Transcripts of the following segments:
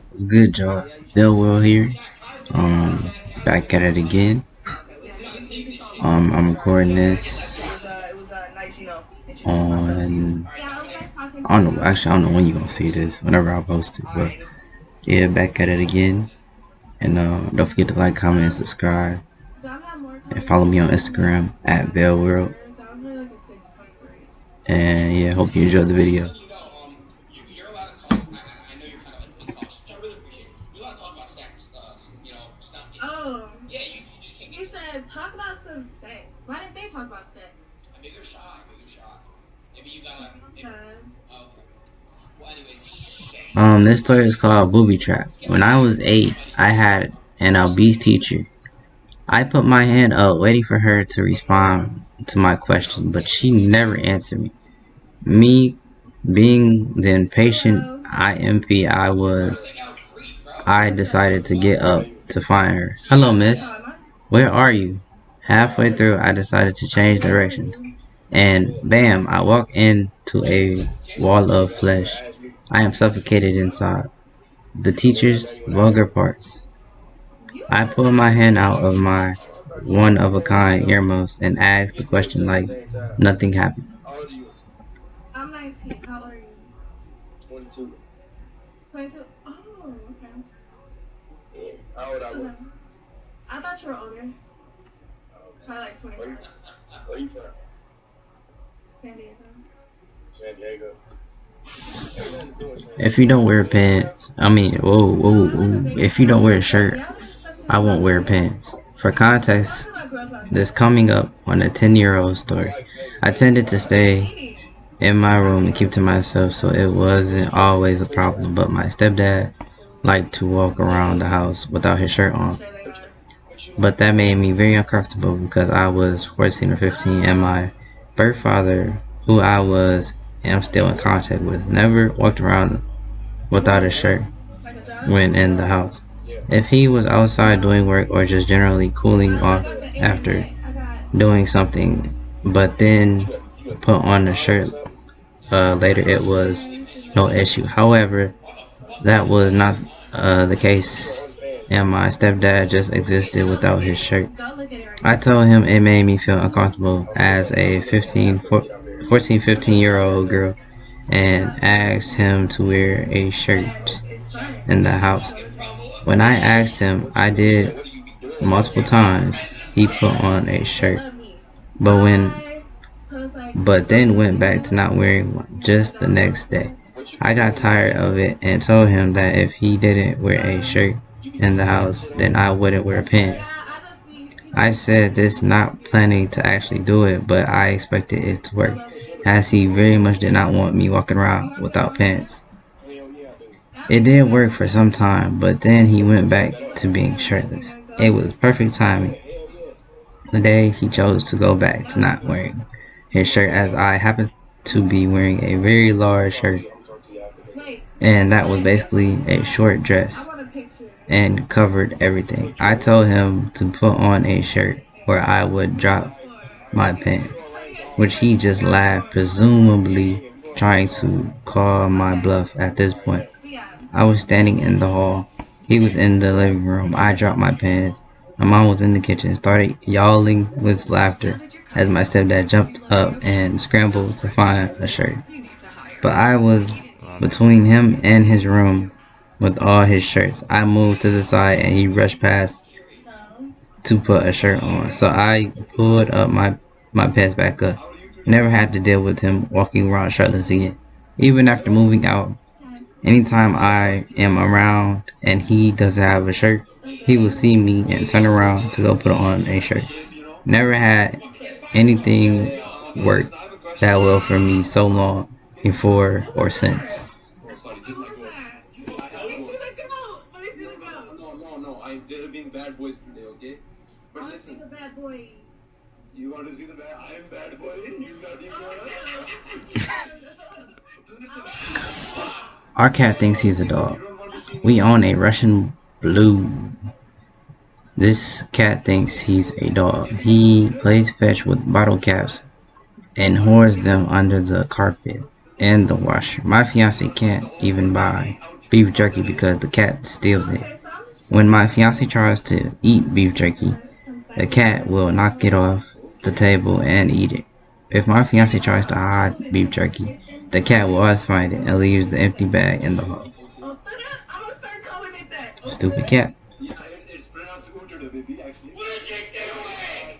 What's good, y'all? Bill Will here. Um, Back at it again. I'm recording this on. I don't know. Actually, I don't know when you're gonna see this. Whenever I post it, but yeah, back at it again. And don't forget to like, comment, and subscribe. And follow me on Instagram at Bell World. And yeah, hope you enjoyed the video. Oh, you said talk about some sex. Why didn't they talk about sex? Maybe they're shy. Maybe you gotta. This story is called Booby Trap. When I was 8, I had an obese teacher. I put my hand up waiting for her to respond to my question, but she never answered me. Me being the impatient IMP I was, I decided to get up to find her. Hello, miss. Where are you? Halfway through, I decided to change directions. And bam, I walk into a wall of flesh. I am suffocated inside. The teacher's vulgar parts. I pull my hand out of my one-of-a-kind earmuffs and ask the question like nothing happened. I'm 19. How old are you? 22. 22? Oh, okay. Yeah. How old are you? I thought you were older. Probably like 25. Where are you from? San Diego. San Diego. If you don't wear pants, if you don't wear a shirt, I won't wear pants. For context, this coming up on a 10-year-old story. I tended to stay in my room and keep to myself, so it wasn't always a problem, but my stepdad liked to walk around the house without his shirt on. But that made me very uncomfortable because I was 14 or 15 and my birth father, who I was and I'm still in contact with, never walked around without a shirt when in the house. If he was outside doing work or just generally cooling off after doing something, but then put on a shirt later, it was no issue. However, that was not the case, and my stepdad just existed without his shirt. I told him it made me feel uncomfortable as a 15-year-old girl and asked him to wear a shirt in the house. When I asked him, I did multiple times. He put on a shirt, but then went back to not wearing one just the next day. I got tired of it and told him that if he didn't wear a shirt in the house, then I wouldn't wear pants. I said this not planning to actually do it, but I expected it to work, as he very much did not want me walking around without pants. It did work for some time, but then he went back to being shirtless. It was perfect timing. The day he chose to go back to not wearing his shirt, as I happened to be wearing a very large shirt, and that was basically a short dress and covered everything. I told him to put on a shirt or I would drop my pants, which he just laughed, presumably trying to call my bluff at this point. I was standing in the hall. He was in the living room. I dropped my pants. My mom was in the kitchen, started yowling with laughter as my stepdad jumped up and scrambled to find a shirt. But I was between him and his room with all his shirts. I moved to the side and he rushed past to put a shirt on. So I pulled up my pants back up. Never had to deal with him walking around shirtless again. Even after moving out, anytime I am around and he doesn't have a shirt, he will see me and turn around to go put on a shirt. Never had anything work that well for me so long before or since. No. They're being bad boys today, okay? But listen. The bad boy. You want to see the bad? I am bad boy. You got Our cat thinks he's a dog. We own a Russian blue. This cat thinks he's a dog. He plays fetch with bottle caps and hoards them under the carpet and the washer. My fiance can't even buy beef jerky because the cat steals it. Okay, so I'm just When my checking. fiance tries to eat beef jerky, the cat will knock it off the table and eat it. If my fiance tries to hide beef jerky, the cat will always find it and leaves the empty bag in the hall. Oh, I'm gonna start calling it that. Oh, Stupid cat. It's pronounced Utudu, baby, actually. Take it away!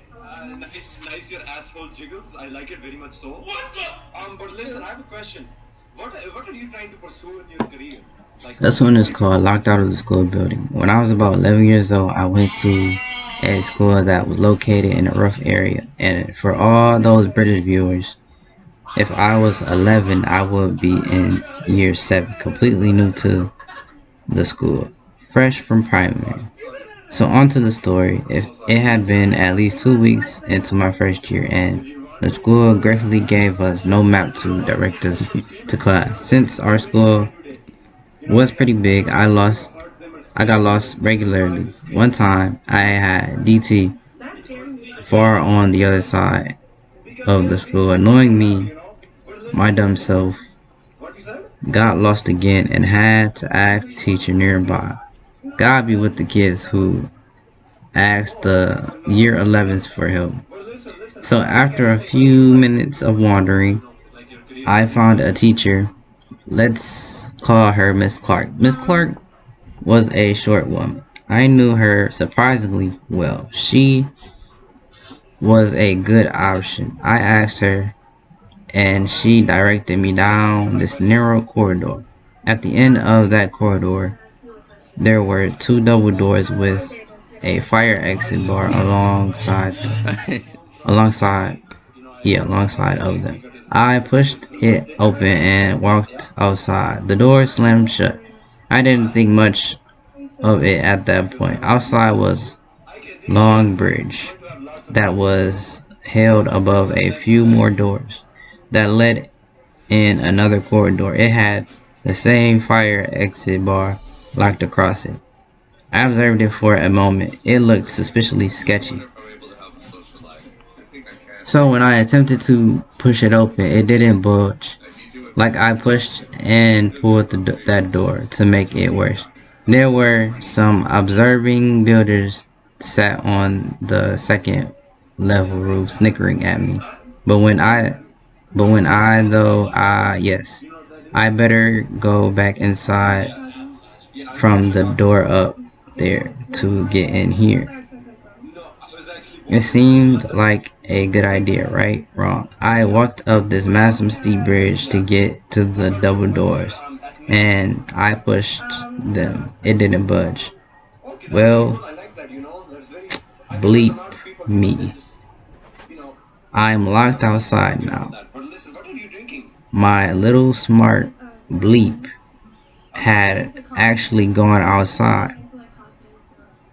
Nice your asshole jiggles. I like it very much so. What the? But listen, I have a question. What are you trying to pursue in your career? Like, This one is called Locked Out of the School Building. When I was about 11 years old, I went to a school that was located in a rough area. And for all those British viewers, if I was 11, I would be in year 7, completely new to the school, fresh from primary. So on to the story. If it had been at least 2 weeks into my first year, and the school gratefully gave us no map to direct us to class. Since our school was pretty big, I got lost regularly. One time I had DT that's scary. far on the other side of the school, annoying me. My dumb self what you said? got lost again and had to ask the teacher nearby. God be with the kids who asked the year 11s for help. Well, listen. So after a few minutes of wandering, Like your career. I found a teacher. Let's call her Miss Clark. Miss Clark was a short woman. I knew her surprisingly well. She was a good option. I asked her, and she directed me down this narrow corridor. At the end of that corridor, there were two double doors with a fire exit bar alongside alongside of them. I pushed it open and walked outside. The door slammed shut. I didn't think much of it at that point. Outside was long bridge that was held above a few more doors that led in another corridor. It had the same fire exit bar locked across it. I observed it for a moment. It looked suspiciously sketchy. So when I attempted to push it open, it didn't budge. Like I pushed and pulled that door to make it worse. There were some observing builders sat on the second level roof snickering at me. But when I though yes, I better go back inside from the door up there to get in here. It seemed like a good idea, right? Wrong. I walked up this massive steep bridge to get to the double doors, and I pushed them. It didn't budge. Okay, that's Well, cool. I like that, That's very. I feel like a bleep lot of people me. just, you know, I'm locked outside now. that. But listen, what are you drinking? My little smart bleep had actually gone outside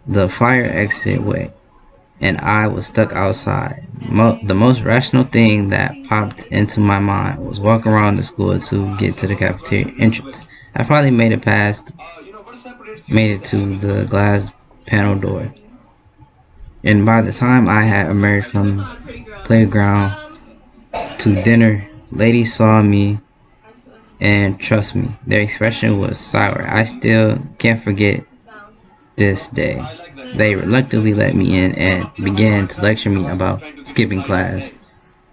the fire exit way, and I was stuck outside. The most rational thing that popped into my mind was walk around the school to get to the cafeteria entrance. I finally What separates you made from it the to average the person? glass panel door, and by the time I had emerged from playground to dinner, ladies saw me, and trust me, their expression was sour. I still can't forget this day. I like that. They reluctantly let me in and began to lecture me about skipping class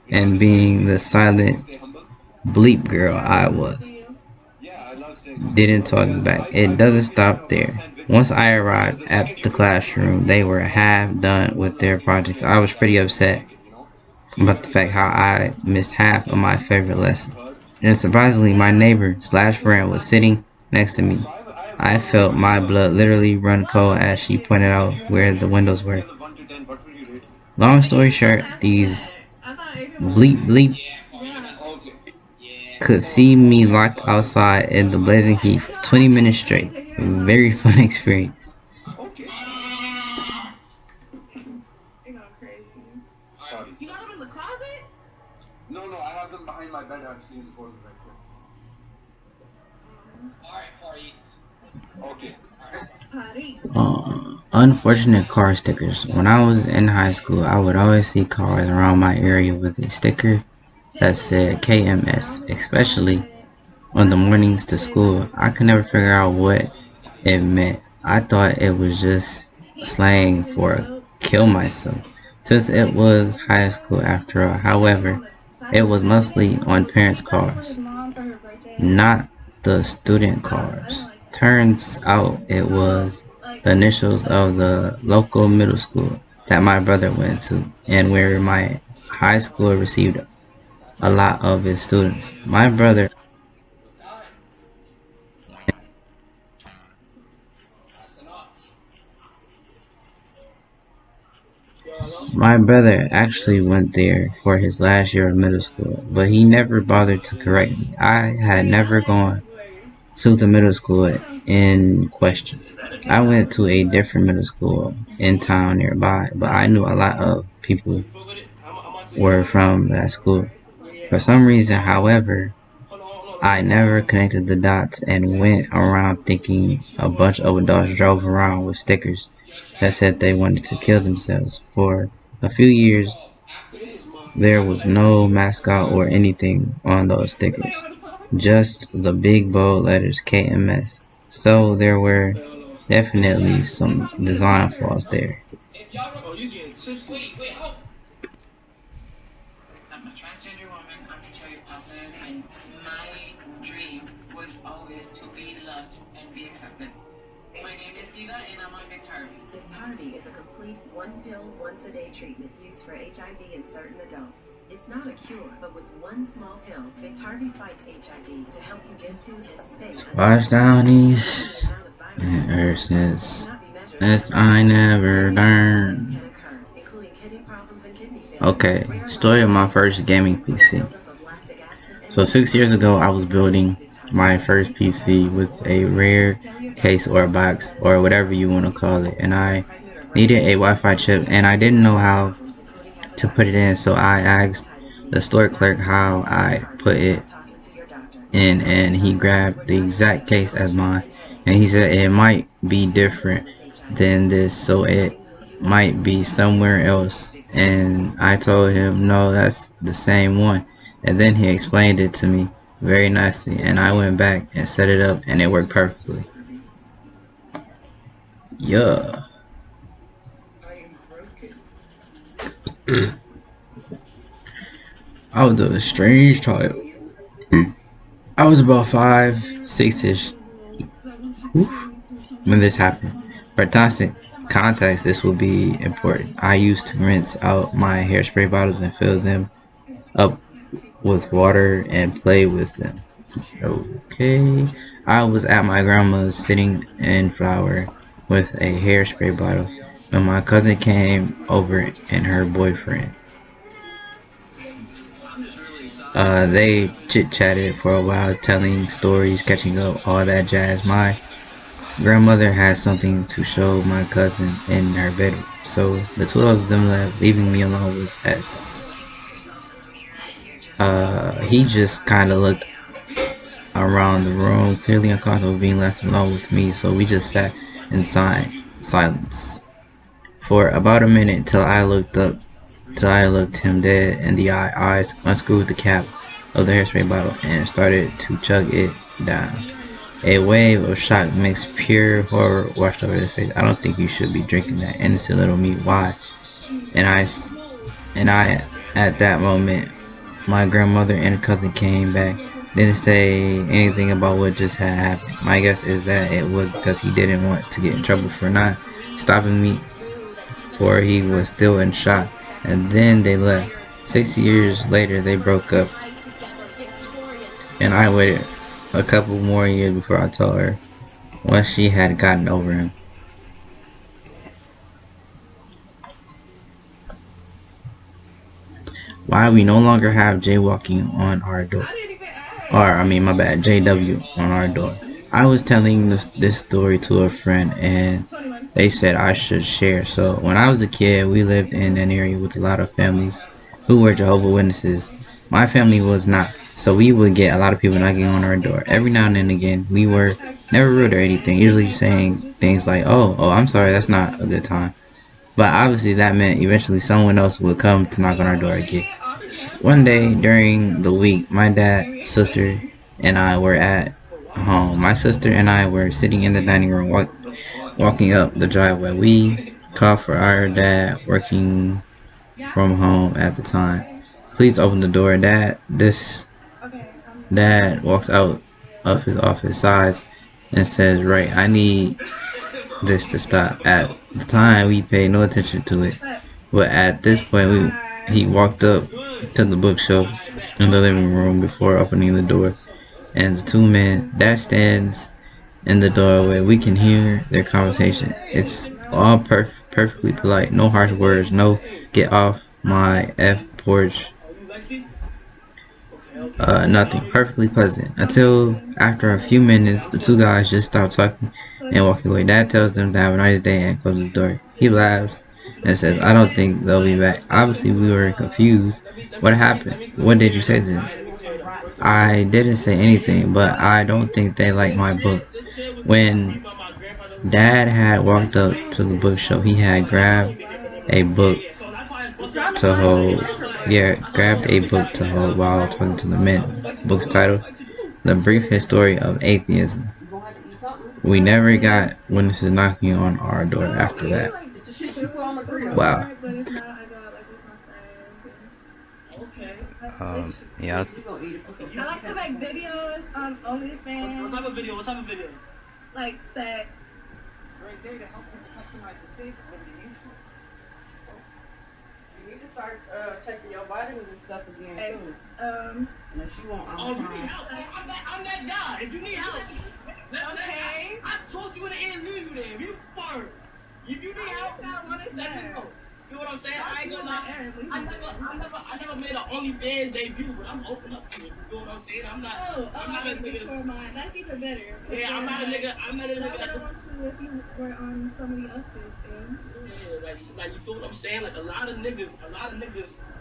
and being the silent Stay humble. bleep girl I was. Yeah, I love staying humble. Didn't talk back. It doesn't stop there. Once I arrived at the classroom, they were half done with their projects. I was pretty upset about the fact how I missed half of my favorite lesson. And surprisingly, my neighbor slash friend was sitting next to me. I felt my blood literally run cold as she pointed out where the windows were. Scale of 1 to 10, what would you rate? Long story short, these I thought Adrian was bleep Okay. could see me locked outside in the blazing heat for 20 minutes straight. A very fun experience. Okay. you know, crazy. Sorry. You got them in the closet? No, I have them behind my bed actually in the corner right there. Okay. Potty. Unfortunate car stickers. When I was in high school, I would always see cars around my area with a sticker that said KMS, especially on the mornings to school. I could never figure out what it meant. I thought it was just slang for kill myself, since it was high school after all. However, it was mostly on parents' cars, not the student cars. Turns out it was the initials of the local middle school that my brother went to, and where my high school received a lot of its students. My brother actually went there for his last year of middle school, but he never bothered to correct me. I had never gone to the middle school in question. I went to a different middle school in town nearby, but I knew a lot of people were from that school. For some reason, however, I never connected the dots and went around thinking a bunch of adults drove around with stickers that said they wanted to kill themselves. For a few years, there was no mascot or anything on those stickers, just the big bold letters KMS. So there were definitely some design flaws there. I'm a transgender woman. I'm HIV positive, and my dream was always to be loved and be accepted. My name is Diva, and I'm on Victarvi. Victarvi is a complete one-pill, once-a-day treatment used for HIV in certain adults. It's not a cure, but with one small pill, Victarvi fights HIV to help you get to and stay. Watch down these and ever since I never learned. Okay, story of my first gaming PC. So 6 years ago, I was building my first PC with a rare case or box or whatever you want to call it, and I needed a Wi-Fi chip, and I didn't know how to put it in, so I asked the store clerk how I put it in, and he grabbed the exact case as mine, and he said it might be different than this, so it might be somewhere else. And I told him, no, that's the same one. And then he explained it to me very nicely, and I went back and set it up, and it worked perfectly. Yeah. I was a strange child. I was about 5, 6-ish when this happened. For context, this will be important. I used to rinse out my hairspray bottles and fill them up with water and play with them. Okay. I was at my grandma's sitting in flower with a hairspray bottle when my cousin came over and her boyfriend. They chit-chatted for a while, telling stories, catching up, all that jazz. My grandmother had something to show my cousin in her bedroom, so the two of them left, leaving me alone with S. He just kind of looked around the room, clearly uncomfortable being left alone with me, so we just sat in silence for about a minute till I looked him dead in the eye, unscrewed the cap of the hairspray bottle, and started to chug it down. A wave of shock mixed pure horror washed over his face. I don't think you should be drinking that, innocent little meat. Why? And I, at that moment, my grandmother and cousin came back. Didn't say anything about what just had happened. My guess is that it was because he didn't want to get in trouble for not stopping me, or he was still in shock. And then they left. 6 years later, they broke up, and I waited a couple more years before I told her once she had gotten over him. Why we no longer have jaywalking on our door. My bad, JW on our door. I was telling this story to a friend, and they said I should share. So when I was a kid, we lived in an area with a lot of families who were Jehovah's Witnesses. My family was not, so we would get a lot of people knocking on our door. Every now and then again, we were never rude or anything, usually saying things like, oh, I'm sorry, that's not a good time. But obviously that meant eventually someone else would come to knock on our door again. One day during the week, my dad, sister, and I were at home. My sister and I were sitting in the dining room, walking up the driveway. We called for our dad, working from home at the time. Please open the door, Dad. This dad walks out of his office, sighs, and says, "Right, I need this to stop." At the time, we paid no attention to it, but at this point, he walked up to the bookshelf in the living room before opening the door, and the two men Dad stands in the doorway. We can hear their conversation. It's all perfectly polite, no harsh words, no "get off my f porch," nothing. Perfectly pleasant. Until after a few minutes, the two guys just stop talking and walk away. Dad tells them to have a nice day and closes the door. He laughs and says, "I don't think they'll be back." Obviously, we were confused. What happened? What did you say to them? I didn't say anything, but I don't think they like my book. When Dad had walked up to the bookshelf, he had grabbed a book to hold. Yeah, grabbed a book to hold while talking to the men. Book's title: The Brief History of Atheism. We never got witnesses knocking on our door after that. Wow. Yeah. I like to make videos on OnlyFans. What type of video? What type of video? Like sex. It's right there to help people customize the safe when they use it. You need to start taking your vitamins and stuff again too. No, she won't. Oh, if you need help, I'm that guy. If you need help, Okay. I told you in the end, leave you there. If you fart, if you need help, let me know. You know what I'm saying? I ain't gonna lie. I never made an OnlyFans debut, but I'm open up to it. You know what I'm saying? I'm not a nigga. That's even better. Yeah, I'm not a nigga. I would want to if you were on somebody else's thing. Yeah, like you feel what I'm saying? Like a lot of niggas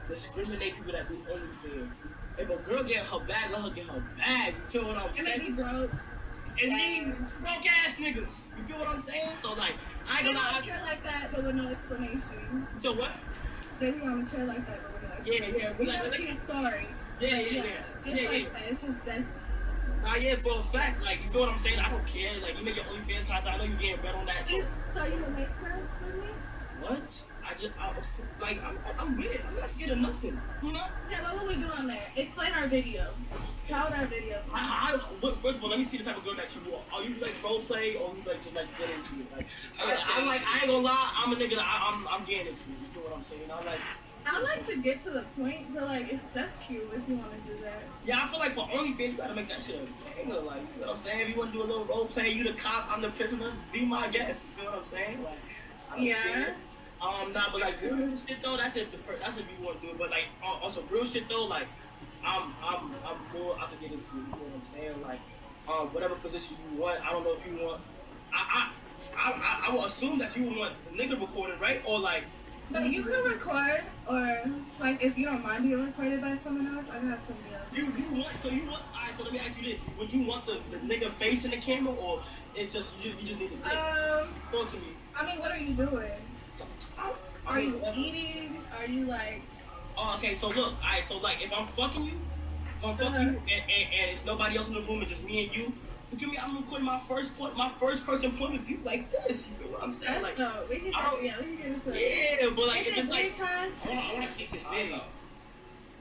discriminate people that do OnlyFans. If a girl get her bag, let her get her bag. You feel what I'm saying? And they be broke. And these broke ass niggas. You feel what I'm saying? So like, I ain't gonna lie. They chair like that, but with no explanation. So what? They be on a chair like that, but with no explanation. Yeah. We never see a story. Yeah. It's just that. Nah, yeah, for a fact, like, you feel what I'm saying? I don't care. Like, you make your OnlyFans content, I know you getting better on that. So you would make friends with me? what? I'm with it. I'm not scared of nothing. You know? Yeah, but what we do on there? Explain our video. How would our video? First of all, let me see the type of girl that you are. Are you like role play or you like just like get into it? Like, I ain't gonna lie, I'm a nigga that I'm getting into it. You know what I'm saying? I like to get to the point, but like that's cute if you want to do that. Yeah, I feel like for OnlyFans, you gotta make that shit a banger. Like, you know what I'm saying? If you want to do a little role play, you the cop, I'm the prisoner, be my guest. You know what I'm saying? Like, I don't care. Nah, but like real shit though, that's if you want to do it. But like, also real shit though, like, I'm more I can get into it. You know what I'm saying? Like, whatever position you want. I don't know if you want. I will assume that you want the nigga recorded, right? Or like. But you can record, or like if you don't mind being recorded by someone else, I have somebody else. You want? Alright, so let me ask you this: would you want the nigga face in the camera, or it's just you just need to talk to me? I mean, what are you doing? Are you eating? Are you like? Oh, okay. So look, alright. So like, if I'm fucking you, and it's nobody else in the room, and just me and you. You feel me? I'm recording my first person point of view like this. You feel what I'm saying? Like, we can get into it. Yeah, but like, if it's like, I want to see this video.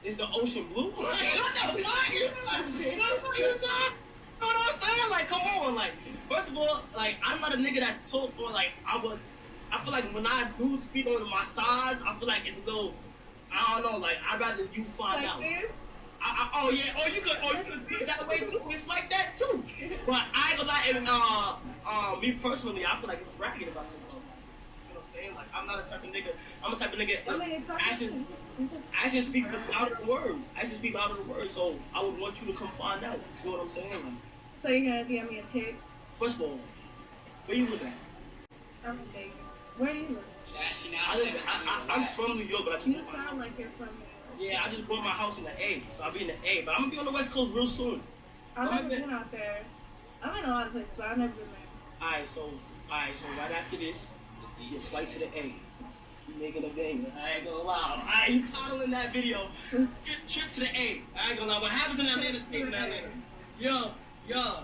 Is the ocean blue? Like, what the fuck? You know what I'm saying? Like, come on. Like, first of all, like, I'm not a nigga that talk for like I feel like when I do speak on my size, I feel like it's a little. I don't know. Like, I'd rather you find out. This? You could see it that way too. It's like that too. But I ain't gonna lie, and me personally, I feel like it's bragging about yourself. You know what I'm saying? Like, I'm not a type of nigga. I'm a type of nigga. Actions speak louder than words. Actions speak louder than words. So I would want you to come find out. You know what I'm saying? Like, so you're gonna DM me a pic? First of all, where you live at? I'm a baby. Where do you live? I'm from New York, but I just You sound like you're from New York. Yeah, I just bought my house in the A, so I'll be in the A. But I'm gonna be on the West Coast real soon. I've never been out there. I'm in a lot of places, but I've never been there. Alright, so right after this, your flight to the A. You making a banger. I ain't gonna lie. Alright, you titling that video. Trip to the A. I ain't gonna lie. What happens in Atlanta stays in Atlanta. Yeah, yeah.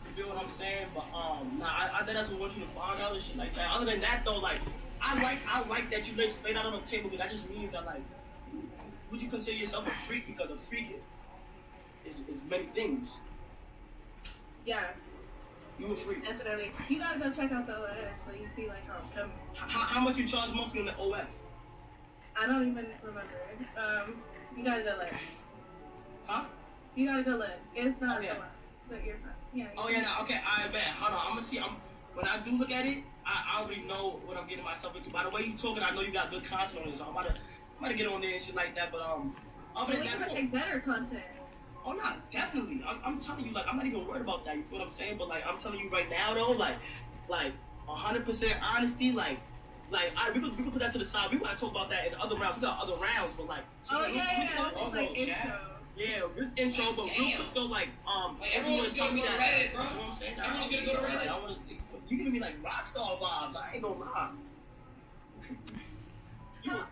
You feel what I'm saying? But nah, I that's what want you to find out and shit like that. Other than that though, like I like that you laid out on the table, but that just means that like would you consider yourself a freak? Because a freak is many things. Yeah. You a freak. Definitely. You gotta go check out the OS so you see like how I'm coming. How much you charge monthly on the OF? I don't even remember. You gotta go look. Huh? You gotta go look. It's not yeah. but you're fine. Yeah. Oh yeah, no, okay, I bet. Hold on, I'm gonna see. When I do look at it, I already know what I'm getting myself into. By the way you talking, I know you got good content on it, so I'm about to get on there and shit like that. But other than that, make better content. Oh no, definitely. I'm telling you, like I'm not even worried about that. You feel what I'm saying? But like I'm telling you right now though, like 100% honesty, like we could put that to the side. We want to talk about that in other rounds. We got other rounds, but like like intro. Yeah, this intro, but real quick though, like everyone's gonna go to Reddit, bro. Everyone's gonna go to Reddit. You giving me like rockstar vibes. I ain't gonna lie. How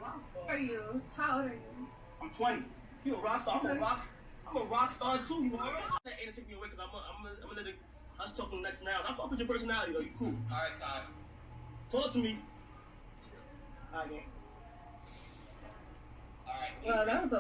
are you? How old are you? I'm 20. You a rockstar? I'm a rock star too. You know, that ain't take me away because I'm gonna let us talk in the next round. I fuck with your personality though. You cool. All right, Todd. Talk to me. All right, man. All right. Well, that was a